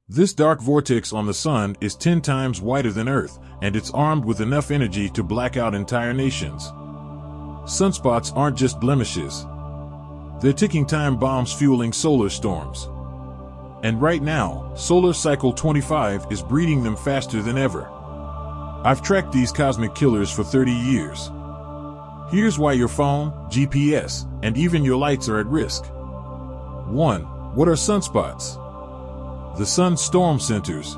This dark vortex on the sun is 10 times wider than Earth, and it's armed with enough energy to black out entire nations. Sunspots aren't just blemishes. They're ticking time bombs fueling solar storms. And right now, solar cycle 25 is breeding them faster than ever. I've tracked these cosmic killers for 30 years. Here's why your phone, GPS, and even your lights are at risk. 1. What are sunspots? The sun storm centers.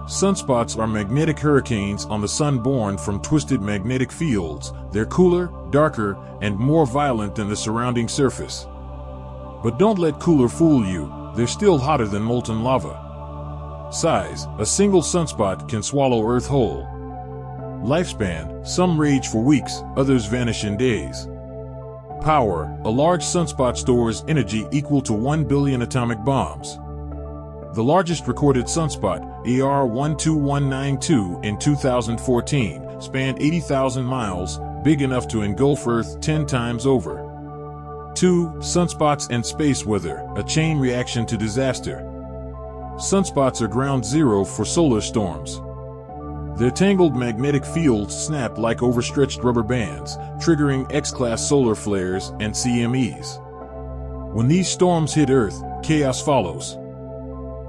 Sunspots are magnetic hurricanes on the sun born from twisted magnetic fields. They're cooler, darker, and more violent than the surrounding surface. But don't let cooler fool you, they're still hotter than molten lava. Size: a single sunspot can swallow Earth whole. Lifespan: some rage for weeks, others vanish in days. Power: a large sunspot stores energy equal to 1 billion atomic bombs. The largest recorded sunspot, AR-12192 in 2014, spanned 80,000 miles, big enough to engulf Earth 10 times over. 2. Sunspots and space weather, a chain reaction to disaster. Sunspots are ground zero for solar storms. Their tangled magnetic fields snap like overstretched rubber bands, triggering X-class solar flares and CMEs. When these storms hit Earth, chaos follows.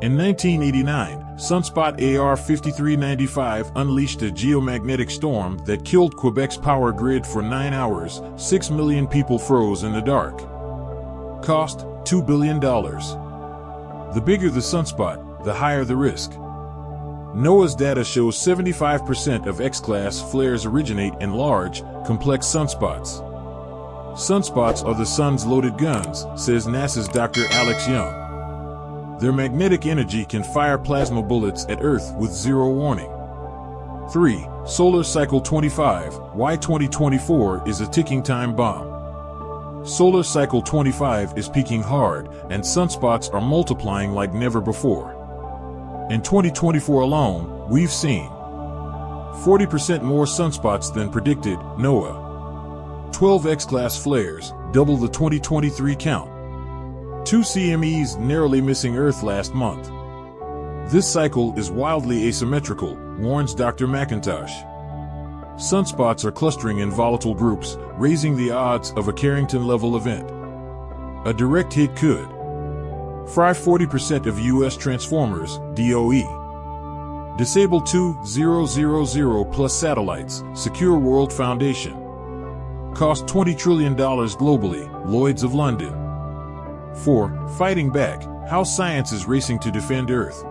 In 1989, Sunspot AR-5395 unleashed a geomagnetic storm that killed Quebec's power grid for 9 hours. 6 million people froze in the dark. Cost: $2 billion. The bigger the sunspot, the higher the risk. NOAA's data shows 75% of X-class flares originate in large, complex sunspots. Sunspots are the sun's loaded guns, says NASA's Dr. Alex Young. Their magnetic energy can fire plasma bullets at Earth with zero warning. 3. Solar Cycle 25, why 2024 is a ticking time bomb. Solar Cycle 25 is peaking hard, and sunspots are multiplying like never before. In 2024 alone, we've seen 40% more sunspots than predicted, NOAA. 12 X-class flares, double the 2023 count. 2 CMEs narrowly missing Earth last month. This cycle is wildly asymmetrical, warns Dr. McIntosh. Sunspots are clustering in volatile groups, raising the odds of a Carrington-level event. A direct hit could fry 40% of U.S. transformers, DOE. Disable 2,000+ satellites, secure World Foundation. Cost $20 trillion globally, Lloyds of London. 4. Fighting back, how science is racing to defend Earth.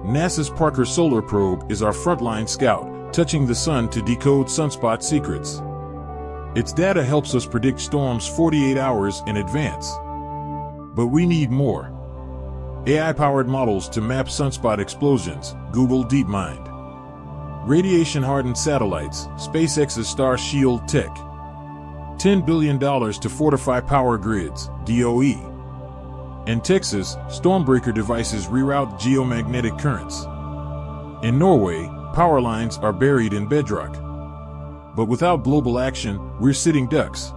NASA's Parker Solar Probe is our frontline scout, touching the sun to decode sunspot secrets. Its data helps us predict storms 48 hours in advance. But we need more. AI-powered models to map sunspot explosions, Google DeepMind. Radiation-hardened satellites, SpaceX's Star Shield tech. $10 billion to fortify power grids, DOE. In Texas, StormBreaker devices reroute geomagnetic currents. In Norway, power lines are buried in bedrock. But without global action, we're sitting ducks.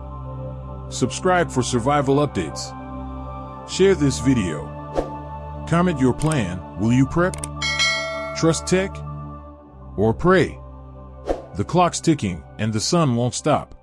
Subscribe for survival updates. Share this video. Comment your plan. Will you prep? Trust tech? Or pray? The clock's ticking, and the sun won't stop.